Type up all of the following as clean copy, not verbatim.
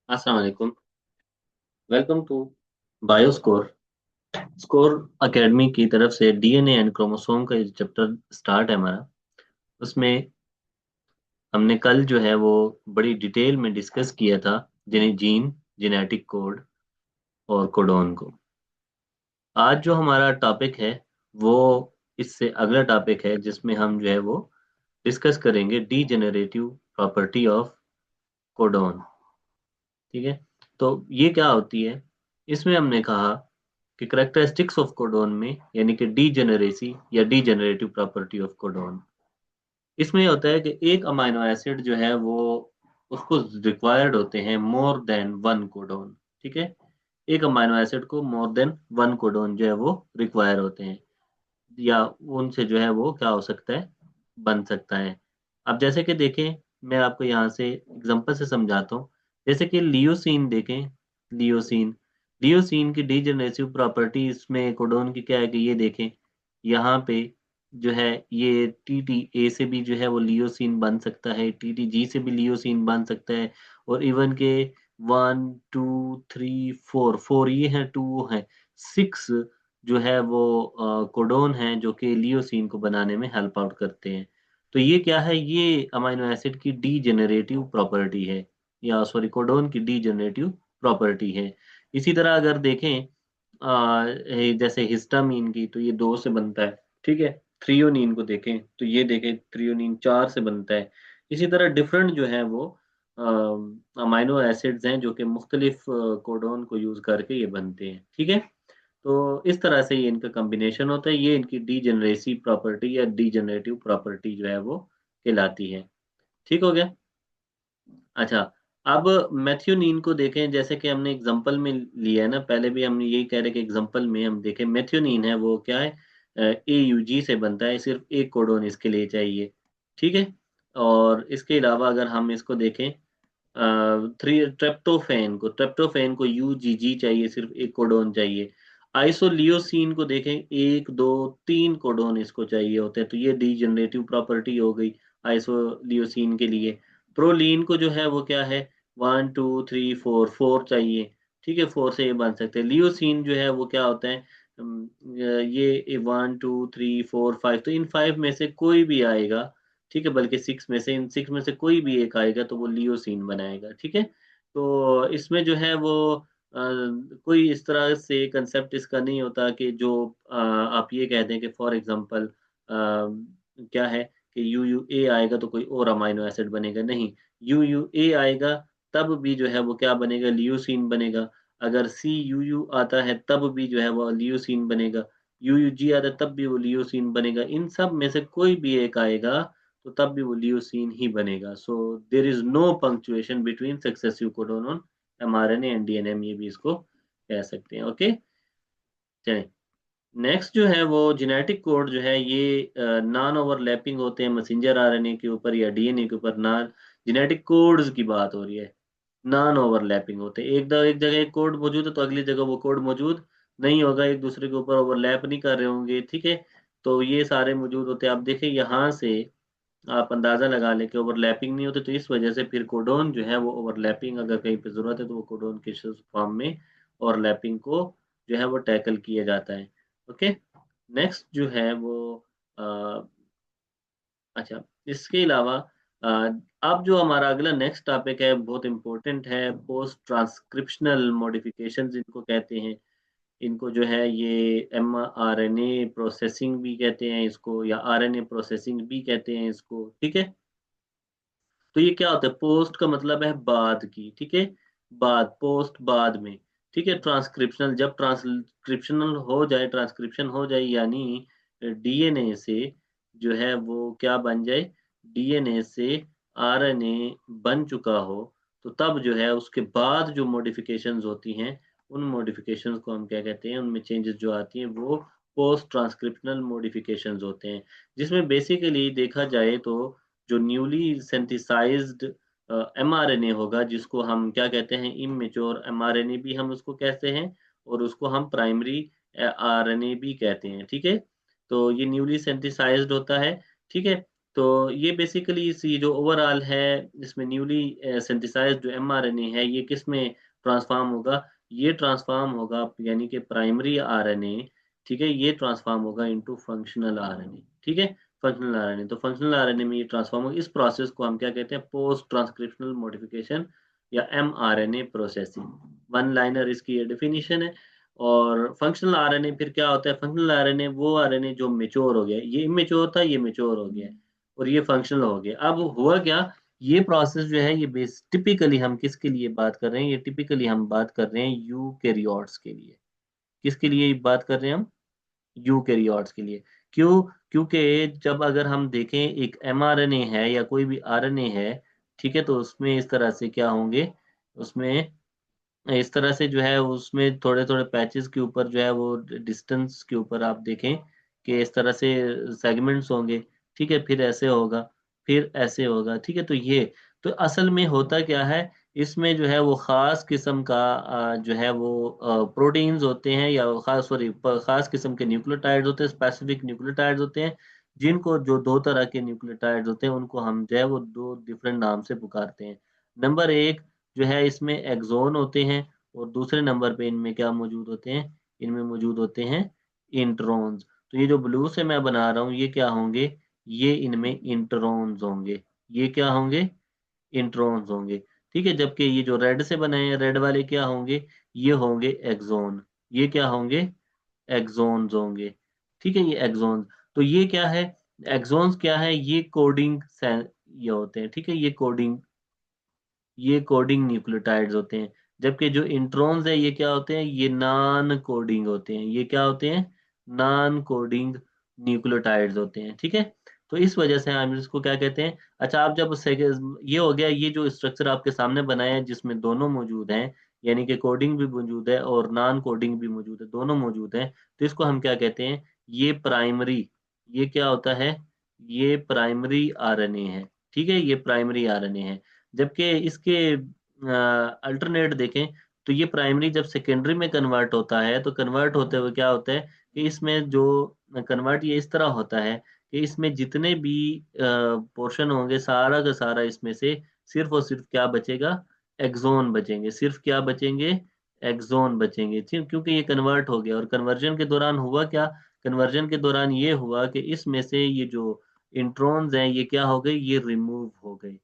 अस्सलाम वालेकुम। Welcome to बायोस्कोर score academy की तरफ से डीएनए एंड क्रोमोसोम का ये चैप्टर स्टार्ट है हमारा। उसमें हमने कल जो है वो बड़ी डिटेल में डिस्कस किया था जिन्हें जीन, जेनेटिक कोड और कोडोन को। आज जो हमारा टॉपिक है वो इससे अगला टॉपिक है जिसमें हम जो है वो डिस्कस करेंगे डीजेनरेटिव प्रॉपर्टी ऑफ कोडोन। ठीक है। तो ये क्या होती है? इसमें हमने कहा कि करेक्टरिस्टिक्स ऑफ कोडोन में यानी कि डीजेनरेसी या डीजेनरेटिव प्रॉपर्टी ऑफ कोडोन, इसमें ये होता है कि एक अमाइनो एसिड जो है वो उसको रिक्वायर्ड होते हैं मोर देन वन कोडोन। ठीक है। एक अमाइनो एसिड को मोर देन वन कोडोन जो है वो रिक्वायर होते हैं, या उनसे जो है वो क्या हो सकता है, बन सकता है। अब जैसे कि देखें, मैं आपको यहाँ से एग्जांपल से समझाता हूँ। जैसे कि लियोसीन देखें। लियोसीन लियोसीन की डीजेनरेसिव प्रॉपर्टी इसमें कोडोन की क्या है कि ये देखें, यहाँ पे जो है ये टी टी ए से भी जो है वो लियोसीन बन सकता है, टी टी जी से भी लियोसीन बन सकता है। और इवन के one two three four, four ये हैं, टू हैं, सिक्स जो है वो कोडोन है जो कि लियोसीन को बनाने में हेल्प आउट करते हैं। तो ये क्या है? ये अमाइनो एसिड की डीजेनरेटिव प्रॉपर्टी है, या सॉरी कोडोन की डीजेनरेटिव प्रॉपर्टी है। इसी तरह अगर देखें जैसे हिस्टामीन की, तो ये दो से बनता है। ठीक है। थ्रियोनीन को देखें तो ये देखें, थ्रियोनीन चार से बनता है। इसी तरह डिफरेंट जो है वो अमाइनो एसिड्स हैं जो कि मुख्तलिफ कोडोन को यूज करके ये बनते हैं। ठीक है। तो इस तरह से ये इनका कॉम्बिनेशन होता है, ये इनकी डीजेनरेसी प्रॉपर्टी या डीजेनरेटिव प्रॉपर्टी जो है वो कहलाती है। ठीक हो गया। अच्छा, अब मेथियोनीन को देखें। जैसे कि हमने एग्जांपल में लिया है ना, पहले भी हम यही कह रहे कि एग्जांपल में हम देखें, मेथियोनीन है वो क्या है, ए यू जी से बनता है, सिर्फ एक कोडोन इसके लिए चाहिए। ठीक है। और इसके अलावा अगर हम इसको देखें, थ्री ट्रेप्टोफेन को यू जी जी चाहिए, सिर्फ एक कोडोन चाहिए। आइसोलियोसिन को देखें, एक दो तीन कोडोन इसको चाहिए होते हैं, तो ये डीजनरेटिव प्रॉपर्टी हो गई आइसोलियोसिन के लिए। प्रोलीन को जो है वो क्या है, one two three four, four चाहिए। ठीक है, फोर से ये बन सकते हैं। लियोसिन जो है वो क्या होता है, ये one two three four five, तो इन फाइव में से कोई भी आएगा। ठीक है, बल्कि सिक्स में से, इन सिक्स में से कोई भी एक आएगा तो वो लियोसीन बनाएगा। ठीक है। तो इसमें जो है वो कोई इस तरह से कंसेप्ट इसका नहीं होता कि जो आप ये कह दें कि फॉर एग्जांपल क्या है कि यू यू ए आएगा तो कोई और अमाइनो एसिड बनेगा, नहीं। यू यू ए आएगा तब भी जो है वो क्या बनेगा, लियोसीन बनेगा। अगर सी यू यू आता है तब भी जो है वो लियोसीन बनेगा। यू यू जी आता है तब भी वो लियोसीन बनेगा। इन सब में से कोई भी एक आएगा तो तब भी वो लियोसीन ही बनेगा। So there is no punctuation between successive codon on mRNA and DNA, हम ये भी इसको कह सकते हैं। ओके, चलें। नेक्स्ट जो है वो जेनेटिक कोड जो है, ये नॉन ओवरलैपिंग होते हैं मैसेंजर आरएनए के ऊपर या डीएनए के ऊपर। नॉन जेनेटिक कोड्स की बात हो रही है, नॉन ओवरलैपिंग होते हैं। एक जगह एक कोड मौजूद है तो अगली जगह वो कोड मौजूद नहीं होगा, एक दूसरे के ऊपर ओवरलैप नहीं कर रहे होंगे। ठीक है। तो ये सारे मौजूद होते हैं। आप देखें यहाँ से आप अंदाजा लगा लें कि ओवरलैपिंग नहीं होते, तो इस वजह से फिर कोडोन जो है वो ओवरलैपिंग अगर कहीं पे जरूरत है तो वो कोडोन के फॉर्म में ओवरलैपिंग को जो है वो टैकल किया जाता है। ओके। नेक्स्ट जो है वो अ, अच्छा, इसके अलावा अ, अब जो हमारा अगला नेक्स्ट टॉपिक है बहुत इंपॉर्टेंट है, पोस्ट ट्रांसक्रिप्शनल मॉडिफिकेशन इनको कहते हैं। इनको जो है ये mRNA प्रोसेसिंग भी कहते हैं इसको, या आरएनए प्रोसेसिंग भी कहते हैं इसको। ठीक है। तो ये क्या होता है, पोस्ट का मतलब है बाद की। ठीक है। बाद, पोस्ट बाद में। ठीक है। ट्रांसक्रिप्शनल, जब ट्रांसक्रिप्शनल हो जाए, ट्रांसक्रिप्शन हो जाए, यानी डीएनए से जो है वो क्या बन जाए, डीएनए से आरएनए बन चुका हो, तो तब जो है उसके बाद जो मॉडिफिकेशंस होती हैं, उन मॉडिफिकेशंस को हम क्या कहते हैं, उनमें चेंजेस जो आती हैं वो पोस्ट ट्रांसक्रिप्शनल मॉडिफिकेशंस होते हैं। जिसमें बेसिकली देखा जाए तो जो न्यूली सिंथेसाइज्ड एमआरएनए होगा, जिसको हम क्या कहते हैं, इमेच्योर एमआरएनए भी हम उसको कहते हैं, और उसको हम प्राइमरी आरएनए भी कहते हैं। ठीक है। तो ये न्यूली सिंथेसाइज्ड होता है। ठीक है। तो ये बेसिकली ये जो ओवरऑल है, इसमें न्यूली सिंथेसाइज्ड जो एमआरएनए है ये किस में ट्रांसफॉर्म होगा? ये ट्रांसफॉर्म होगा यानी कि प्राइमरी आरएनए, ठीक है, ये ट्रांसफॉर्म होगा इनटू फंक्शनल आरएनए, ठीक है, फंक्शनल आरएनए। तो फंक्शनल आरएनए में ये ट्रांसफॉर्म होगा। इस प्रोसेस को हम क्या कहते हैं? पोस्ट ट्रांसक्रिप्शनल मॉडिफिकेशन या एमआरएनए प्रोसेसिंग। वन लाइनर इसकी ये डेफिनेशन है। और फंक्शनल आरएनए फिर क्या होता है? फंक्शनल आरएनए वो आरएनए जो मेच्योर हो गया, ये इमेच्योर था, ये मेच्योर हो गया है और ये फंक्शनल हो गया। अब हुआ क्या? ये प्रोसेस जो है ये बेस टिपिकली हम किसके लिए बात कर रहे हैं? ये टिपिकली हम बात कर रहे हैं यूकेरियोट्स के लिए। किसके लिए बात कर रहे हैं हम? यूकेरियोट्स के लिए। क्यों? क्योंकि जब अगर हम देखें एक एमआरएनए है या कोई भी आरएनए है, ठीक है, तो उसमें इस तरह से क्या होंगे? उसमें इस तरह से जो है उसमें थोड़े-थोड़े पैचेस के ऊपर जो है वो डिस्टेंस के ऊपर आप देखें कि इस तरह से सेगमेंट्स होंगे, ठीक है? फिर ऐसे होगा, फिर ऐसे होगा, ठीक है? तो असल में होता क्या है, इसमें जो है वो ख़ास किस्म का जो है वो प्रोटीन्स होते हैं या ख़ास सॉरी प ख़ास किस्म के न्यूक्लियोटाइड्स होते हैं, स्पेसिफिक न्यूक्लियोटाइड्स होते हैं, जिनको जो 2 तरह के न्यूक्लियोटाइड्स होते हैं, उनको हम जो है वो 2 डिफरेंट नाम से पुकारते हैं। नंबर 1 जो है इसमें एक्सोन होते हैं और दूसरे नंबर पे इनमें क्या मौजूद होते हैं? इनमें मौजूद होते हैं इंट्रॉन्स। तो ये जो ब्लू से मैं बना रहा हूँ ये क्या होंगे? ये इनमें इंट्रॉन्स होंगे। ये क्या होंगे? इंट्रॉन्स होंगे। ठीक है? जबकि ये जो रेड से बनाए हैं, रेड वाले क्या होंगे? ये होंगे एक्सोन। ये क्या होंगे? एक्सोन्स होंगे। ठीक है? ये एक्सोन्स। तो ये क्या है? एक्सोन्स क्या है? ये होते हैं। ठीक है? ये कोडिंग न्यूक्लियोटाइड्स होते हैं। जबकि जो इंट्रॉन्स है ये क्या होते हैं? ये नॉन कोडिंग होते हैं। ये क्या होते हैं? नॉन कोडिंग न्यूक्लियोटाइड्स होते हैं। ठीक है? तो इस वजह से हम इसको क्या कहते हैं? अच्छा, आप जब ये हो गया, ये जो स्ट्रक्चर आपके सामने बनाया है जिसमें दोनों मौजूद हैं, यानी कि कोडिंग भी मौजूद है और नॉन कोडिंग भी मौजूद है, दोनों मौजूद हैं, तो इसको हम क्या कहते हैं? ये प्राइमरी ये क्या होता है? ये प्राइमरी आरएनए है। ठीक है? ये प्राइमरी आरएनए है। जबकि इसके अल्टरनेट देखें तो ये प्राइमरी जब सेकेंडरी में कन्वर्ट होता है तो कन्वर्ट होते हुए क्या होता है कि इसमें जो कन्वर्ट ये इस तरह होता है कि इसमें जितने भी पोर्शन होंगे सारा का सारा इसमें से सिर्फ और सिर्फ क्या बचेगा? एक्सोन बचेंगे। सिर्फ क्या बचेंगे? एक्सोन बचेंगे। ठीक, क्योंकि ये कन्वर्ट हो गया। और कन्वर्जन के दौरान हुआ क्या? कन्वर्जन के दौरान ये हुआ कि इसमें से ये जो इंट्रॉन्स हैं ये क्या हो गए? ये रिमूव हो गए।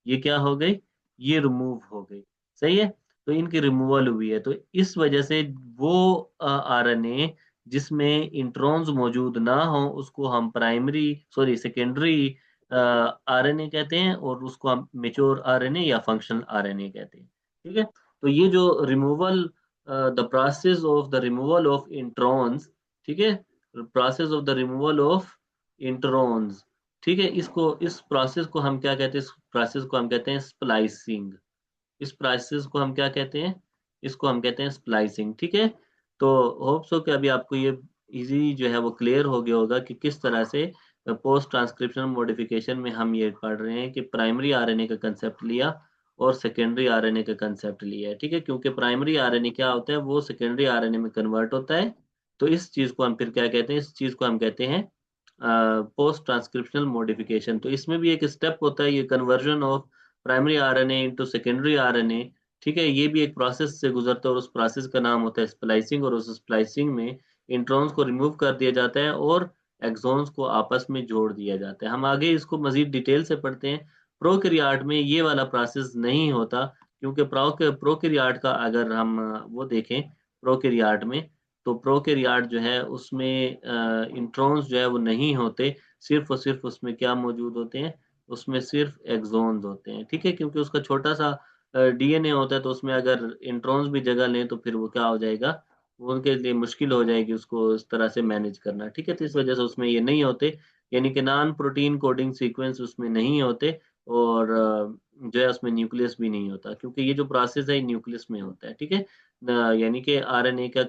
ये क्या हो गई? ये रिमूव हो गई। सही है? तो इनकी रिमूवल हुई है। तो इस वजह से वो आरएनए जिसमें इंट्रॉन्स मौजूद ना हो उसको हम प्राइमरी सॉरी सेकेंडरी आरएनए कहते हैं और उसको हम मैच्योर आरएनए या फंक्शनल आरएनए कहते हैं। ठीक है? तो ये जो removal the process of the removal of introns, ठीक है? Process of the removal of introns, ठीक है, इस प्रोसेस को हम क्या कहते हैं? इस प्रोसेस को हम कहते हैं स्प्लाइसिंग। इस प्रोसेस को हम क्या कहते हैं? इसको हम कहते हैं स्प्लाइसिंग। ठीक है? तो होप सो कि अभी आपको ये इजी जो है वो क्लियर हो गया होगा कि किस तरह से पोस्ट ट्रांसक्रिप्शनल मॉडिफिकेशन में हम ये पढ़ रहे हैं कि प्राइमरी आरएनए का कंसेप्ट लिया और सेकेंडरी आरएनए का कंसेप्ट लिया है। ठीक है? क्योंकि प्राइमरी आरएनए क्या होता है? वो सेकेंडरी आरएनए में कन्वर्ट होता है। तो इस चीज को हम फिर क्या कहते हैं? इस चीज को हम कहते हैं पोस्ट ट्रांसक्रिप्शनल मॉडिफिकेशन। तो इसमें भी एक स्टेप होता है, ये conversion of primary RNA into secondary RNA. ठीक है? ये भी एक प्रोसेस से गुजरता है और उस प्रोसेस का नाम होता है स्प्लाइसिंग। और उस स्प्लाइसिंग में इंट्रॉन्स को रिमूव कर दिया जाता है और एक्सॉन्स को आपस में जोड़ दिया जाता है। हम आगे इसको मजीद डिटेल से पढ़ते हैं। प्रोकैरियोट में ये वाला प्रोसेस नहीं होता, क्योंकि प्रोकैरियोट का अगर हम वो देखें प्रोकैरियोट में, तो प्रोकैरियोट जो है उसमें इंट्रॉन्स जो है वो नहीं होते। सिर्फ और सिर्फ उसमें क्या मौजूद होते हैं? उसमें सिर्फ एक्सॉन्स होते हैं। ठीक है? क्योंकि उसका छोटा सा डीएनए होता है, तो उसमें अगर इंट्रॉन्स भी जगह लें तो फिर वो क्या हो जाएगा? वो उनके लिए मुश्किल हो जाएगी उसको इस तरह से मैनेज करना। ठीक है? तो इस वजह से उसमें ये नहीं होते, यानी कि नॉन प्रोटीन कोडिंग सीक्वेंस उसमें नहीं होते। और जो है उसमें न्यूक्लियस भी नहीं होता, क्योंकि ये जो प्रोसेस है न्यूक्लियस में होता है। ठीक है? यानी कि आरएनए का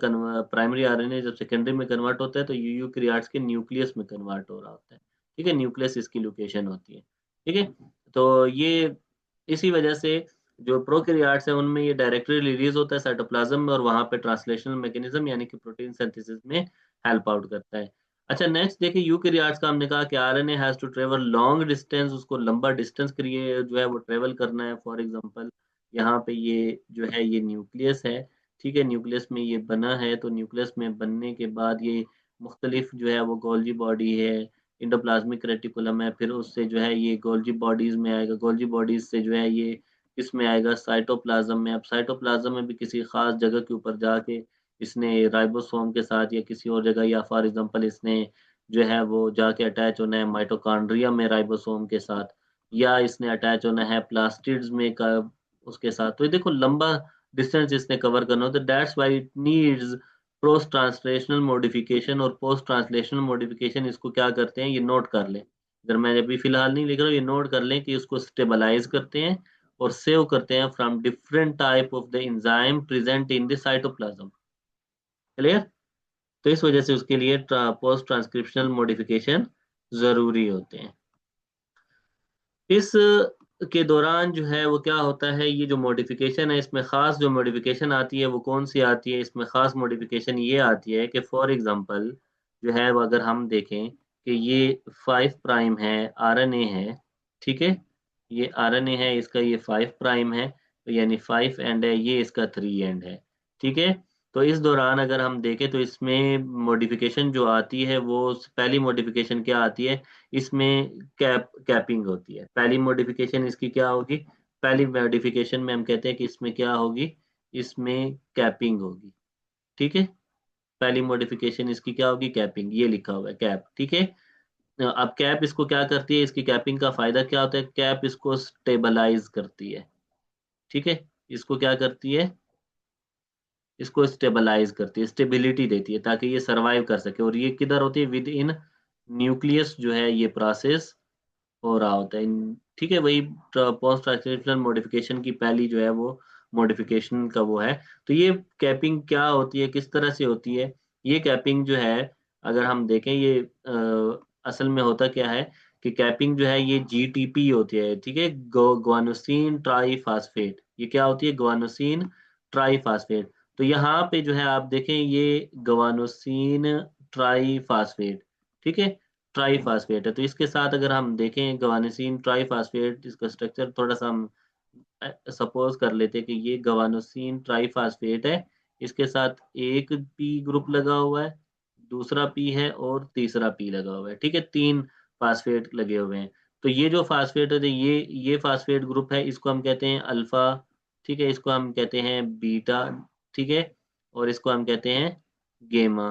प्राइमरी आरएनए जब सेकेंडरी में कन्वर्ट होता है तो यूकेरियोट्स के न्यूक्लियस में कन्वर्ट हो रहा होता है। ठीक है? न्यूक्लियस इसकी लोकेशन होती है। ठीक है? तो ये इसी वजह से जो प्रोकैरियोट्स है उनमें ये डायरेक्टली रिलीज होता है साइटोप्लाज्म में और वहां पे ट्रांसलेशनल मैकेनिज्म यानी कि प्रोटीन सिंथेसिस में हेल्प आउट करता है। अच्छा नेक्स्ट देखिए, यूकेरियोट्स का हमने कहा कि RNA has to travel long distance, उसको लंबा डिस्टेंस करिए जो है वो ट्रेवल करना है। फॉर एग्जांपल यहाँ पे ये जो है ये न्यूक्लियस है, ठीक है, न्यूक्लियस में ये बना है, तो न्यूक्लियस में बनने के बाद ये मुख्तलिफ जो है वो गोल्जी बॉडी है, इंडोप्लाज्मिक रेटिकुलम है, फिर उससे जो है ये गोल्जी बॉडीज में आएगा, गोल्जी बॉडीज से जो है ये इसमें आएगा साइटोप्लाज्म में। अब साइटोप्लाज्म में भी किसी खास जगह के ऊपर जाके इसने राइबोसोम के साथ या किसी और जगह, या फॉर एग्जांपल इसने जो है वो जाके अटैच होना है माइटोकॉन्ड्रिया में राइबोसोम के साथ, या इसने अटैच होना है प्लास्टिड्स में का उसके साथ। तो ये देखो लंबा डिस्टेंस इसने कवर करना होता है, that's why it needs post translational modification. और पोस्ट ट्रांसलेशनल मॉडिफिकेशन इसको क्या करते हैं, ये नोट कर लें, अगर मैं अभी फिलहाल नहीं लिख रहा हूँ, ये नोट कर लें कि इसको स्टेबलाइज करते हैं और सेव करते हैं from different type of the enzyme present in the cytoplasm. Clear? तो इस वजह से उसके लिए पोस्ट ट्रांसक्रिप्शनल मॉडिफिकेशन जरूरी होते हैं। इस के दौरान जो है वो क्या होता है, ये जो मॉडिफिकेशन है इसमें खास जो मॉडिफिकेशन आती है वो कौन सी आती है, इसमें खास मॉडिफिकेशन ये आती है कि फॉर एग्जांपल जो है वो अगर हम देखें कि ये 5 प्राइम है, आरएनए है, ठीक है, ये आरएनए है, इसका ये 5 प्राइम है, तो यानी 5 एंड है, ये इसका 3 एंड है, ठीक है। तो इस दौरान अगर हम देखें तो इसमें मॉडिफिकेशन जो आती है वो पहली मॉडिफिकेशन क्या आती है, इसमें कैपिंग होती है। पहली मॉडिफिकेशन इसकी क्या होगी, पहली मॉडिफिकेशन में हम कहते हैं कि इसमें क्या होगी, इसमें कैपिंग होगी, ठीक है। पहली मॉडिफिकेशन इसकी क्या होगी, कैपिंग, ये लिखा हुआ है कैप, ठीक है। अब कैप इसको क्या करती है, इसकी कैपिंग का फायदा क्या होता है, कैप इसको स्टेबलाइज करती है, ठीक है, इसको क्या करती है, इसको स्टेबलाइज करती है, स्टेबिलिटी देती है ताकि ये सरवाइव कर सके। और ये किधर होती है, विद इन न्यूक्लियस जो है ये प्रोसेस हो रहा होता है। ठीक है, वही पोस्ट ट्रांसलेशनल मॉडिफिकेशन की पहली जो है वो मॉडिफिकेशन का वो है। तो ये कैपिंग क्या होती है, किस तरह से होती है, ये कैपिंग जो है अगर हम देखें ये असल में होता क्या है कि कैपिंग जो है ये जीटीपी होती है, ठीक है, ग्वानोसिन ट्राईफास्फेट, ये क्या होती है, ग्वानोसिन ट्राईफास्फेट। तो यहाँ पे जो है आप देखें ये ग्वानोसिन ट्राईफास्फेट, ठीक है, ट्राईफास्फेट है। तो इसके साथ अगर हम देखें गवानीसिन ट्राईफास्फेट, इसका स्ट्रक्चर थोड़ा सा हम सपोज कर लेते हैं कि ये गवानोसिन ट्राईफास्फेट है, इसके साथ एक पी ग्रुप लगा हुआ है, दूसरा पी है और तीसरा पी लगा हुआ है, ठीक है, 3 फास्फेट लगे हुए हैं। तो ये जो फास्फेट है ये फास्फेट ग्रुप है, इसको हम कहते हैं अल्फा, ठीक है, इसको हम कहते हैं बीटा, ठीक है, और इसको हम कहते हैं गेमा,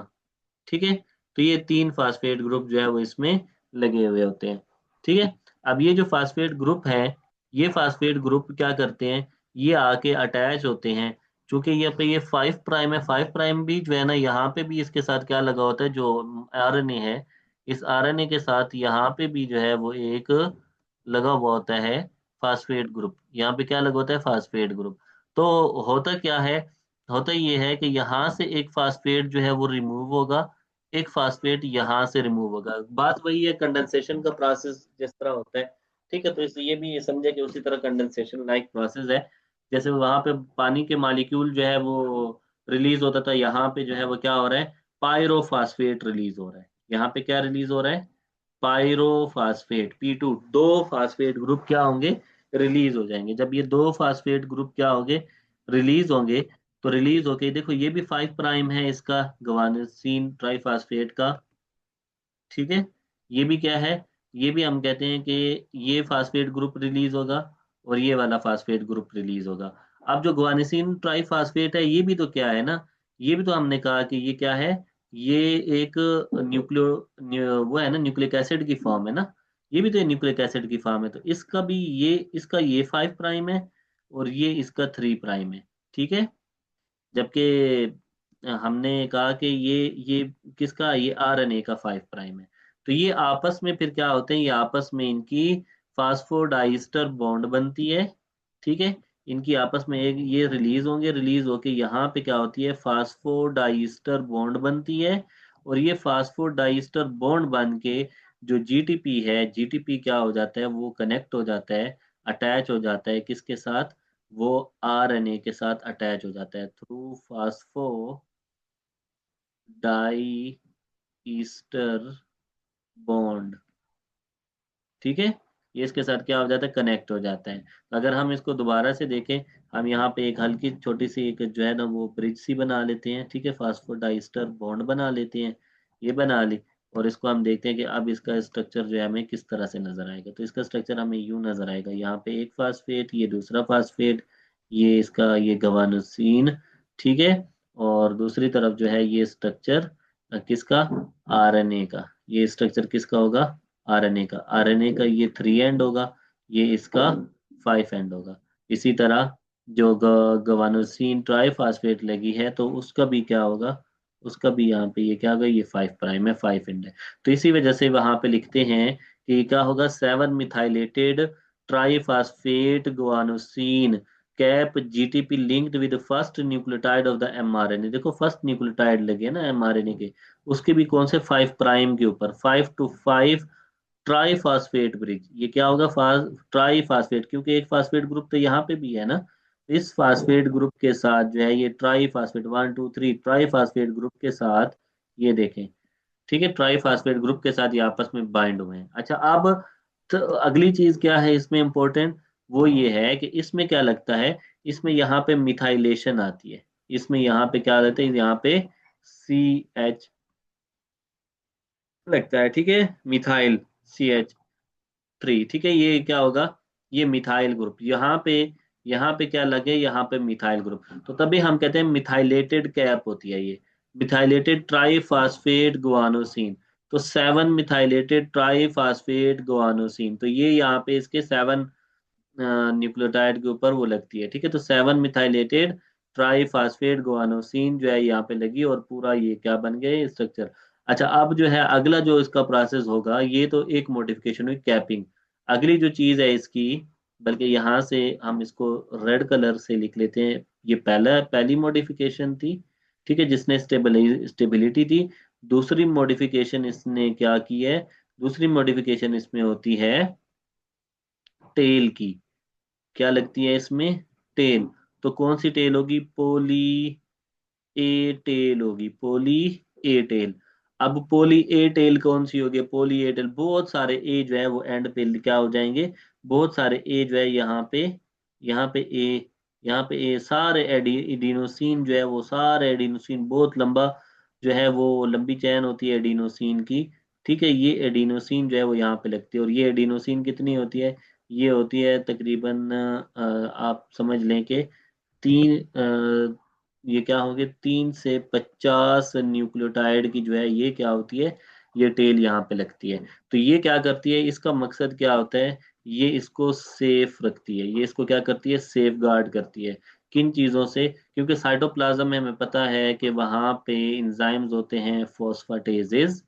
ठीक है। तो ये 3 फास्फेट ग्रुप जो है वो इसमें लगे हुए होते हैं, ठीक है। अब ये जो फास्फेट ग्रुप है, ये फास्फेट ग्रुप क्या करते हैं, ये आके अटैच होते हैं। चूंकि ये पे ये 5 प्राइम है, 5 प्राइम भी जो है ना यहाँ पे भी इसके साथ क्या लगा होता है, जो आरएनए है, इस आरएनए के साथ यहाँ पे भी जो है वो एक लगा हुआ होता है फास्फेट ग्रुप, यहाँ पे क्या लगा होता है, फास्फेट ग्रुप। तो होता क्या है, होता ये है कि यहाँ से एक फास्फेट जो है वो रिमूव होगा, एक फास्फेट यहाँ से रिमूव होगा। बात वही है कंडेंसेशन का प्रोसेस जिस तरह होता है, ठीक है। तो इसलिए ये भी ये समझे कि उसी तरह कंडेंसेशन लाइक प्रोसेस है, जैसे वहां पे पानी के मॉलिक्यूल जो है वो रिलीज होता था, यहाँ पे जो है वो क्या हो रहा है, पायरोफास्फेट रिलीज हो रहा है। यहाँ पे क्या रिलीज हो रहा है, पायरोफास्फेट P2, 2 फास्फेट ग्रुप क्या होंगे, रिलीज हो जाएंगे। जब ये 2 फास्फेट ग्रुप क्या होंगे, रिलीज होंगे, तो रिलीज होके देखो ये भी 5 प्राइम है इसका, गवानीसिन ट्राईफास्फेट का, ठीक है, ये भी क्या है, ये भी हम कहते हैं कि ये फास्फेट ग्रुप रिलीज होगा और ये वाला फास्फेट ग्रुप रिलीज होगा। अब जो ग्वानिसिन ट्राईफास्फेट है ये भी तो क्या है ना, ये भी तो हमने कहा कि ये क्या है, ये एक वो है ना, न्यूक्लिक एसिड की फॉर्म है ना, ये भी तो न्यूक्लिक एसिड की फॉर्म है। तो इसका भी ये इसका ये 5 प्राइम है और ये इसका 3 प्राइम है, ठीक है। जबकि हमने कहा कि ये किसका, ये आरएनए का 5 प्राइम है। तो ये आपस में फिर क्या होते हैं, ये आपस में इनकी फास्फोडाइस्टर बॉन्ड बनती है, ठीक है। इनकी आपस में एक ये रिलीज होंगे, रिलीज होके यहाँ पे क्या होती है, फास्फोडाइस्टर बॉन्ड बनती है। और ये फास्फोडाइस्टर बॉन्ड बन के जो जीटीपी है, जीटीपी क्या हो जाता है, वो कनेक्ट हो जाता है, अटैच हो जाता है किसके साथ, वो आरएनए के साथ अटैच हो जाता है थ्रू फास्फो ईस्टर बॉन्ड, ठीक है। ये इसके साथ क्या हो जाता है, कनेक्ट हो जाता है। तो अगर हम इसको दोबारा से देखें, हम यहाँ पे एक हल्की छोटी सी एक जो है ना वो ब्रिज सी बना लेते हैं, ठीक है, फास्फोडाइस्टर बॉन्ड बना लेते हैं, ये बना ली। और इसको हम देखते हैं कि अब इसका स्ट्रक्चर जो है हमें किस तरह से नजर आएगा। तो इसका स्ट्रक्चर हमें यूं नजर आएगा, यहाँ पे एक फास्फेट, ये दूसरा फास्फेट, ये इसका ये गवानोसिन, ठीक है। और दूसरी तरफ जो है ये स्ट्रक्चर किसका, आरएनए का, ये स्ट्रक्चर किसका होगा, आरएनए का। आरएनए का ये 3 एंड होगा, ये इसका 5 एंड होगा। इसी तरह जो गवानोसिन ट्राइफास्फेट लगी है तो उसका भी क्या होगा, उसका भी यहाँ पे ये क्या होगा, ये 5 प्राइम है, 5 एंड है। तो इसी वजह से वहां पे लिखते हैं कि क्या होगा, 7 methylated triphosphate guanosine cap GTP linked with first nucleotide of the mRNA. देखो फर्स्ट न्यूक्लियोटाइड लगे ना एमआरएनए के, उसके भी कौन से 5 प्राइम के ऊपर, 5 to 5 ट्राई फास्फेट ब्रिज। ये क्या होगा, ट्राई फास्फेट, क्योंकि एक फास्फेट ग्रुप तो यहाँ पे भी है ना। इस फास्फेट ग्रुप के साथ जो है ये try phosphate, 1 2 3 try phosphate group के साथ, ये देखें, ठीक है, ट्राई फास्फेट ग्रुप के साथ ये आपस में बाइंड हुए हैं। अच्छा अब तो अगली चीज क्या है इसमें इंपॉर्टेंट, वो ये है कि इसमें क्या लगता है, इसमें यहाँ पे मिथाइलेशन आती है। इसमें यहाँ पे क्या रहता है, यहाँ पे CH लगता है, ठीक है, मिथाइल CH3, ठीक है। ये क्या होगा, ये मिथाइल ग्रुप, यहाँ पे क्या लगे, यहाँ पे मिथाइल ग्रुप, तो तभी हम कहते हैं मिथाइलेटेड कैप होती है ये, मिथाइलेटेड ट्राइफास्फेट गुआनोसिन। तो 7 मिथाइलेटेड ट्राइफास्फेट गुआनोसिन, तो ये यहाँ पे इसके 7 न्यूक्लियोटाइड के ऊपर वो लगती है, ठीक है। तो 7 मिथाइलेटेड ट्राइफास्फेट गुआनोसिन जो है यहाँ पे लगी, और पूरा ये क्या बन गया स्ट्रक्चर। अच्छा अब जो है अगला जो इसका प्रोसेस होगा, ये तो एक मॉडिफिकेशन हुई, कैपिंग। अगली जो चीज है इसकी, बल्कि यहाँ से हम इसको रेड कलर से लिख लेते हैं, ये पहली मॉडिफिकेशन थी, ठीक है, जिसने स्टेबिलिटी दी। दूसरी मॉडिफिकेशन इसने क्या की है, दूसरी मॉडिफिकेशन इसमें होती है टेल की, क्या लगती है इसमें, टेल। तो कौन सी टेल होगी, पोली ए टेल होगी, पोली ए टेल। अब पोली ए टेल कौन सी होगी, पोली ए टेल, बहुत सारे ए जो है वो एंड पे क्या हो जाएंगे, बहुत सारे ए जो है यहाँ पे ए, यहाँ पे ए सारे एडिनोसिन जो है वो सारे एडिनोसिन, बहुत लंबा जो है वो लंबी चैन होती है एडिनोसिन की, ठीक है। ये एडिनोसिन जो है वो यहाँ पे लगती है, और ये एडिनोसिन कितनी होती है, ये होती है तकरीबन आप समझ लें कि तीन ये क्या होंगे, 3 से 50 न्यूक्लियोटाइड की जो है ये क्या होती है, ये टेल यहाँ पे लगती है। तो ये क्या करती है, इसका मकसद क्या होता है, ये इसको सेफ रखती है, ये इसको क्या करती है, सेफ गार्ड करती है। किन चीजों से, क्योंकि साइटोप्लाज्म में हमें पता है कि वहां पे इंजाइम्स होते हैं फोस्फाटेजेस,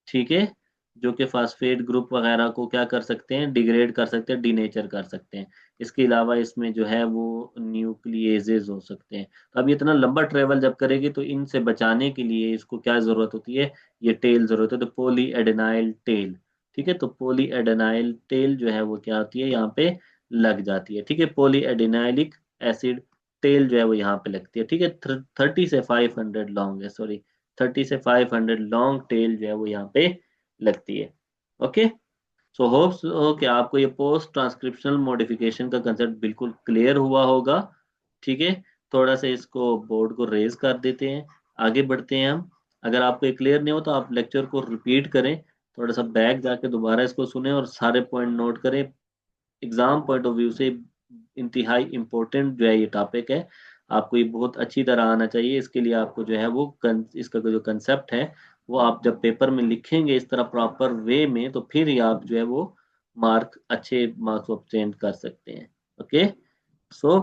ठीक है, जो कि फास्फेट ग्रुप वगैरह को क्या कर सकते हैं, डिग्रेड कर सकते हैं, डीनेचर कर सकते हैं। इसके अलावा इसमें जो है वो न्यूक्लिएजेस हो सकते हैं। तो अब ये इतना लंबा ट्रेवल जब करेगी तो इनसे बचाने के लिए इसको क्या जरूरत होती है, ये टेल जरूरत है, तो पोली एडेनाइल टेल, ठीक है। तो पोली एडेनाइल टेल जो है वो क्या होती है, यहाँ पे लग जाती है, ठीक है। पोली एडेनाइलिक एसिड टेल जो है वो यहाँ पे लगती है, ठीक है। 30 से 500 लॉन्ग है, सॉरी, 30 से 500 लॉन्ग टेल जो है वो यहाँ पे लगती है। ओके, सो होप्स हो कि आपको ये पोस्ट ट्रांसक्रिप्शनल मॉडिफिकेशन का कंसेप्ट बिल्कुल क्लियर हुआ होगा, ठीक है। थोड़ा सा इसको बोर्ड को रेज कर देते हैं, आगे बढ़ते हैं हम। अगर आपको ये क्लियर नहीं हो तो आप लेक्चर को रिपीट करें, थोड़ा सा बैक जाके दोबारा इसको सुने और सारे पॉइंट नोट करें। एग्जाम पॉइंट ऑफ व्यू से इंतहाई इम्पोर्टेंट जो है ये टॉपिक है, आपको ये बहुत अच्छी तरह आना चाहिए। इसके लिए आपको जो है वो इसका जो कंसेप्ट है वो आप जब पेपर में लिखेंगे इस तरह प्रॉपर वे में, तो फिर ही आप जो है वो अच्छे मार्क्स ऑब्टेन कर सकते हैं। ओके, सो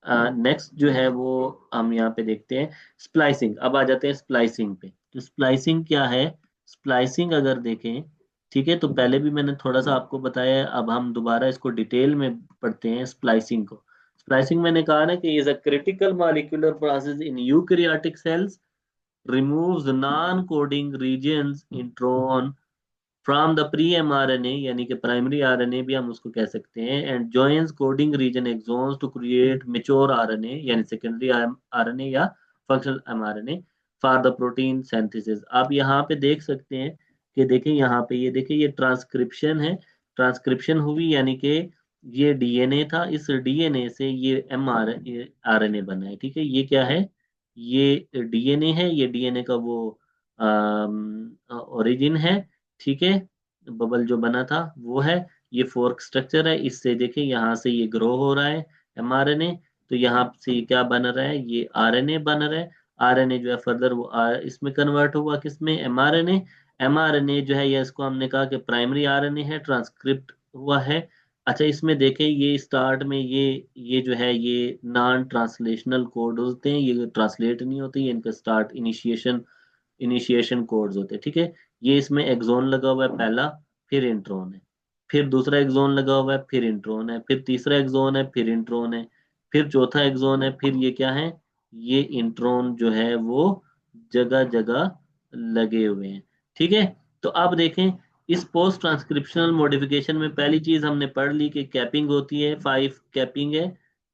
नेक्स्ट जो है वो हम यहाँ पे देखते हैं स्प्लाइसिंग। अब आ जाते हैं स्प्लाइसिंग पे। तो स्प्लाइसिंग क्या है, स्प्लाइसिंग अगर देखें, ठीक है, तो पहले भी मैंने थोड़ा सा आपको बताया है, अब हम दोबारा इसको डिटेल में पढ़ते हैं स्प्लाइसिंग को। स्प्लाइसिंग मैंने कहा ना कि is a critical molecular process in eukaryotic cells, removes non coding regions intron from the pre mRNA, यानी कि प्राइमरी आरएनए भी हम उसको कह सकते हैं, and joins coding region exons to create mature RNA, यानी सेकेंडरी आरएनए या functional mRNA. For the protein synthesis. आप यहाँ पे देख सकते हैं कि देखें यहाँ पे, ये देखिए ये ट्रांसक्रिप्शन है, ट्रांसक्रिप्शन हुई यानी कि ये डीएनए था, इस डीएनए से ये आरएनए बना है। ठीक है, ये क्या है, ये डीएनए है, ये डीएनए का वो ओरिजिन है। ठीक है, बबल जो बना था वो है, ये फोर्क स्ट्रक्चर है, इससे देखिए यहाँ से ये ग्रो हो रहा है एमआरएनए, तो यहाँ से क्या बन रहा है, ये आरएनए बन रहा है। आरएनए जो है फर्दर वो इसमें कन्वर्ट हुआ, किसमें, एमआरएनए। एमआरएनए जो है, ये इसको हमने कहा कि प्राइमरी आरएनए है, ट्रांसक्रिप्ट हुआ है। अच्छा, इसमें देखें ये स्टार्ट में ये जो है ये नॉन ट्रांसलेशनल कोड होते हैं, ये ट्रांसलेट नहीं होते, ये इनका स्टार्ट इनिशिएशन कोड्स होते हैं। ठीक है, ये इसमें एक्सोन लगा हुआ है पहला, फिर इंट्रोन है, फिर दूसरा एक्सोन लगा हुआ है, फिर इंट्रोन है, फिर तीसरा एक्सोन है, फिर इंट्रोन है, फिर चौथा एक्सोन है, फिर ये क्या है, ये इंट्रोन जो है वो जगह जगह लगे हुए हैं। ठीक है, तो अब देखें इस पोस्ट ट्रांसक्रिप्शनल मॉडिफिकेशन में पहली चीज हमने पढ़ ली कि कैपिंग होती है, 5 कैपिंग है,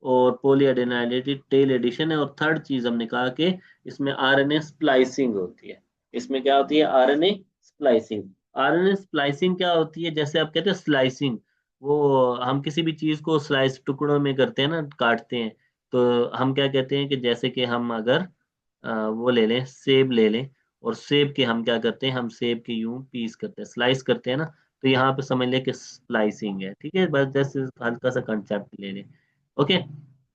और पॉलीएडेनाइलेटेड टेल एडिशन है, और थर्ड चीज हमने कहा कि इसमें आरएनए स्प्लाइसिंग होती है। इसमें क्या होती है, आरएनए स्प्लाइसिंग। आरएनए स्प्लाइसिंग क्या होती है, जैसे आप कहते हैं स्लाइसिंग, वो हम किसी भी चीज को स्लाइस टुकड़ों में करते हैं ना, काटते हैं, तो हम क्या कहते हैं कि जैसे कि हम अगर वो ले लें, सेब ले लें, और सेब के हम क्या करते हैं, हम सेब के यूं पीस करते हैं, स्लाइस करते हैं ना, तो यहाँ पे समझ लें कि स्लाइसिंग है। ठीक है, बस जैसे हल्का सा कंसेप्ट ले लें। ओके,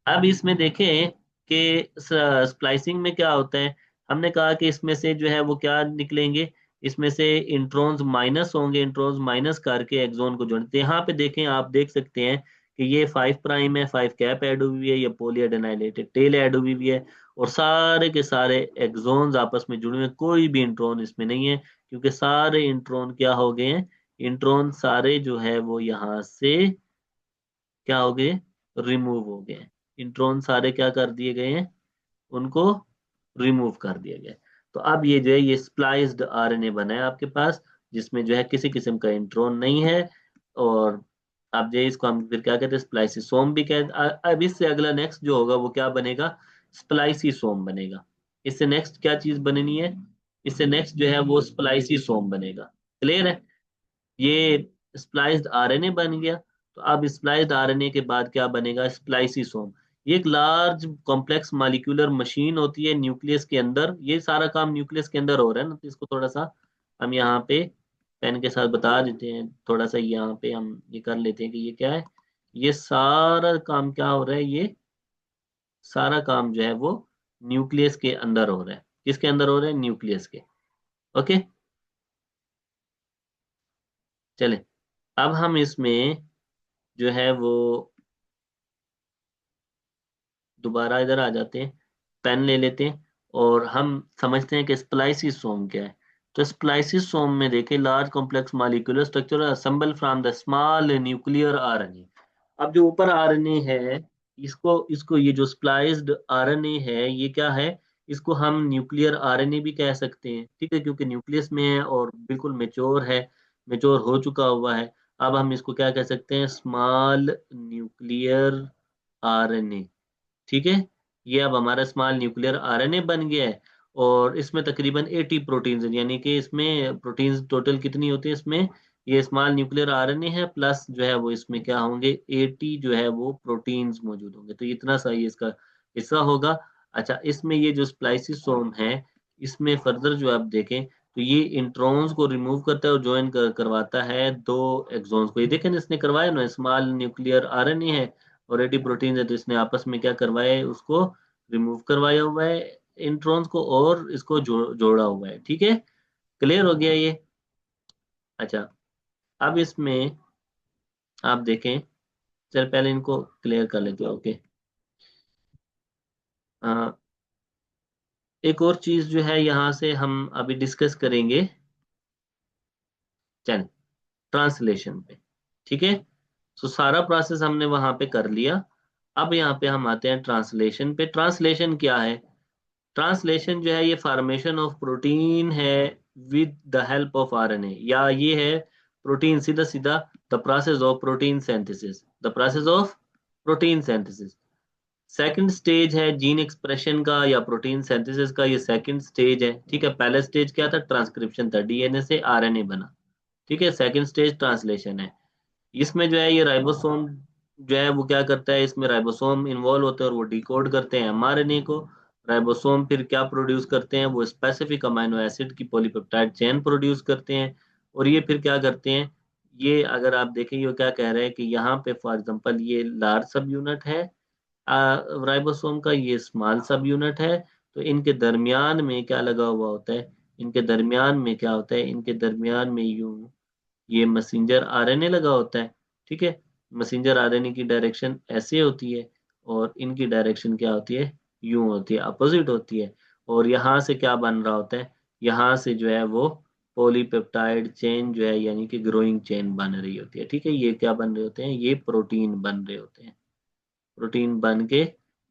अब इसमें देखें कि स्प्लाइसिंग में क्या होता है, हमने कहा कि इसमें से जो है वो क्या निकलेंगे, इसमें से इंट्रॉन्स माइनस होंगे, इंट्रॉन्स माइनस करके एक्सोन को जोड़ते हैं। यहाँ पे देखें, आप देख सकते हैं कि ये 5 प्राइम है, 5 कैप ऐड हुई है, ये पॉलीएडेनाइलेटेड टेल ऐड हुई है, और सारे के सारे एक्सोन्स आपस में जुड़े हुए हैं, कोई भी इंट्रॉन इसमें नहीं है, क्योंकि सारे इंट्रॉन क्या हो गए हैं, इंट्रॉन सारे जो है वो यहाँ से क्या हो गए, रिमूव हो गए हैं। इंट्रॉन सारे क्या कर दिए गए हैं, उनको रिमूव कर दिया गया है। तो अब ये जो है ये स्प्लाइस्ड आरएनए बना है आपके पास, जिसमें जो है किसी किस्म का इंट्रॉन नहीं है, और अब जो है इसको हम फिर क्या कहते हैं, स्प्लाइसिसोम भी कहते हैं। अब इससे अगला नेक्स्ट जो होगा वो क्या बनेगा, स्प्लाइसिसोम बनेगा। इससे नेक्स्ट क्या चीज बननी है, इससे नेक्स्ट जो है वो स्प्लाइसिसोम बनेगा। क्लियर है, ये स्प्लाइस्ड आरएनए बन गया। तो अब स्प्लाइस्ड आरएनए के बाद क्या बनेगा, स्प्लाइसिसोम। ये एक लार्ज कॉम्प्लेक्स मॉलिक्यूलर मशीन होती है न्यूक्लियस के अंदर, ये सारा काम न्यूक्लियस के अंदर हो रहा है ना, तो इसको थोड़ा सा हम यहाँ पे पेन के साथ बता देते हैं, थोड़ा सा यहाँ पे हम ये कर लेते हैं कि ये क्या है, ये सारा काम क्या हो रहा है, ये सारा काम जो है वो न्यूक्लियस के अंदर हो रहा है। किसके अंदर हो रहा है, न्यूक्लियस के। ओके, चले, अब हम इसमें जो है वो दोबारा इधर आ जाते हैं, पेन ले लेते हैं, और हम समझते हैं कि स्प्लाइसिसोम क्या है। तो स्प्लाइसिसोम में देखें, large complex molecular structure assemble from the small nuclear RNA. अब जो ऊपर आरएनए है, इसको इसको ये जो स्प्लाइस्ड आरएनए है ये क्या है, इसको हम न्यूक्लियर आरएनए भी कह सकते हैं। ठीक है, क्योंकि न्यूक्लियस में है और बिल्कुल मेच्योर है, मेच्योर हो चुका हुआ है। अब हम इसको क्या कह सकते हैं, स्मॉल न्यूक्लियर आरएनए। ठीक है, ये अब हमारा स्मॉल न्यूक्लियर आरएनए बन गया है, और इसमें तकरीबन 80 प्रोटीन्स, यानी कि इसमें प्रोटीन्स टोटल कितनी होती है इसमें, ये स्मॉल न्यूक्लियर आरएनए है प्लस जो है वो इसमें क्या होंगे, 80 जो है वो प्रोटीन्स मौजूद होंगे, तो इतना सा ये इसका हिस्सा होगा। अच्छा, इसमें ये जो स्प्लाइसिसोम है, इसमें फर्दर जो आप देखें तो ये इंट्रॉन्स को रिमूव करता है और ज्वाइन करवाता है दो एक्सॉन्स को। ये देखें ना, इसने करवाया ना, स्मॉल न्यूक्लियर आरएनए है और 80 प्रोटीन है, तो इसने आपस में क्या करवाया है, उसको रिमूव करवाया हुआ है इंट्रॉन्स को, और इसको जोड़ा हुआ है। ठीक है, क्लियर हो गया ये। अच्छा, अब इसमें आप देखें, चल पहले इनको क्लियर कर लेते हैं। ओके, एक और चीज जो है यहाँ से हम अभी डिस्कस करेंगे, चल, ट्रांसलेशन पे। ठीक है, तो सारा प्रोसेस हमने वहां पे कर लिया। अब यहाँ पे हम आते हैं ट्रांसलेशन पे। ट्रांसलेशन क्या है, ट्रांसलेशन जो है ये फॉर्मेशन ऑफ प्रोटीन है with the help of RNA, या ये है प्रोटीन सीधा सीधा the process of protein synthesis, the process of protein synthesis. Second stage है जीन एक्सप्रेशन का या प्रोटीन सिंथेसिस का, ये सेकंड स्टेज है। ठीक है, पहला स्टेज क्या था? ट्रांसक्रिप्शन था, डीएनए से आरएनए बना। ठीक है, सेकंड स्टेज ट्रांसलेशन है। इसमें जो है ये राइबोसोम जो है वो क्या करता है, इसमें राइबोसोम इन्वॉल्व होते हैं और वो डिकोड करते हैं एमआरएनए को। राइबोसोम फिर क्या प्रोड्यूस करते हैं, वो स्पेसिफिक अमीनो एसिड की पॉलीपेप्टाइड चेन प्रोड्यूस करते हैं। और ये फिर क्या करते हैं, ये अगर आप देखें ये क्या कह रहे हैं कि यहाँ पे फॉर एग्जांपल ये लार्ज सब यूनिट है राइबोसोम का, ये स्मॉल सब यूनिट है। तो इनके दरमियान में क्या लगा हुआ होता है, इनके दरमियान में क्या होता है, इनके दरमियान में यूं ये मैसेंजर आरएनए लगा होता है। ठीक है, मैसेंजर आरएनए की डायरेक्शन ऐसे होती है और इनकी डायरेक्शन क्या होती है, यूं होती है, अपोजिट होती है। और यहाँ से क्या बन रहा होता है, यहाँ से जो है वो पॉलीपेप्टाइड चेन जो है यानी कि ग्रोइंग चेन बन रही होती है। ठीक है, ये क्या बन रहे होते हैं, ये प्रोटीन बन रहे होते हैं, प्रोटीन बन के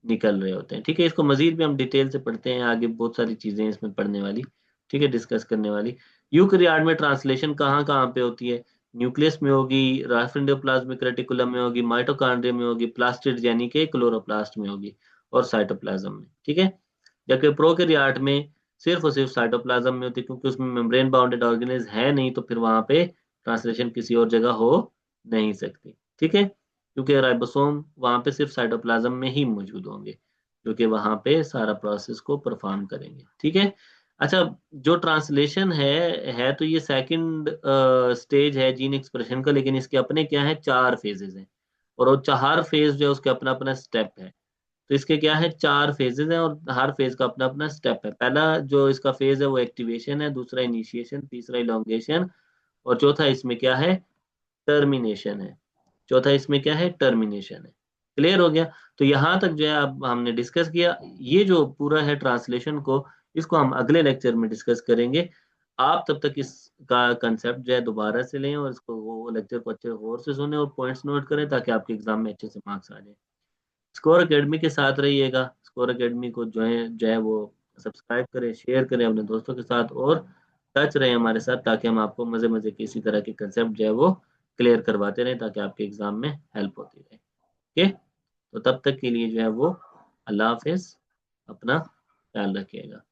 निकल रहे होते हैं। ठीक है, इसको मजीद भी हम डिटेल से पढ़ते हैं आगे, बहुत सारी चीजें हैं इसमें पढ़ने वाली। ठीक है, डिस्कस करने वाली। यूकैरियोट में ट्रांसलेशन कहाँ कहाँ पे होती है? न्यूक्लियस में होगी, राफ एंडोप्लाज्मिक रेटिकुलम में होगी, माइटोकॉन्ड्रिया में होगी, प्लास्टिड यानी कि क्लोरोप्लास्ट में होगी, और साइटोप्लाज्म में। ठीक है, जबकि प्रोकैरियोट में सिर्फ और सिर्फ साइटोप्लाज्म में होती है, क्योंकि उसमें मेम्ब्रेन बाउंडेड ऑर्गेनेज है नहीं, तो फिर वहां पे ट्रांसलेशन किसी और जगह हो नहीं सकती। ठीक है, क्योंकि राइबोसोम वहां पे सिर्फ साइटोप्लाज्म में ही मौजूद होंगे, जो कि वहां पे सारा प्रोसेस को परफॉर्म करेंगे। ठीक है, अच्छा, जो ट्रांसलेशन है तो ये सेकंड स्टेज है जीन एक्सप्रेशन का, लेकिन इसके अपने क्या है, चार फेजेस हैं। और वो चार फेज जो है उसके अपना अपना स्टेप है। तो इसके क्या है, चार फेजेस हैं और हर फेज का अपना अपना स्टेप है। पहला जो इसका फेज है वो एक्टिवेशन है, दूसरा इनिशिएशन, तीसरा इलोंगेशन, और चौथा इसमें क्या है, टर्मिनेशन है। चौथा इसमें क्या है, टर्मिनेशन है। क्लियर हो गया? तो यहाँ तक जो है अब हमने डिस्कस किया। ये जो पूरा है ट्रांसलेशन को, इसको हम अगले लेक्चर में डिस्कस करेंगे। आप तब तक इसका कंसेप्ट जो है दोबारा से लें और इसको वो लेक्चर को अच्छे गौर से सुने और पॉइंट्स नोट करें, ताकि आपके एग्जाम में अच्छे से मार्क्स आ जाए। स्कोर एकेडमी के साथ रहिएगा। स्कोर एकेडमी को जो है वो सब्सक्राइब करें, शेयर करें अपने दोस्तों के साथ, और टच रहे हमारे साथ, ताकि हम आपको मजे मजे के इसी तरह के कंसेप्ट जो है वो क्लियर करवाते रहें, ताकि आपके एग्जाम में हेल्प होती रहे। ओके, तो तब तक के लिए जो है वो अल्लाह हाफिज, अपना ख्याल रखिएगा।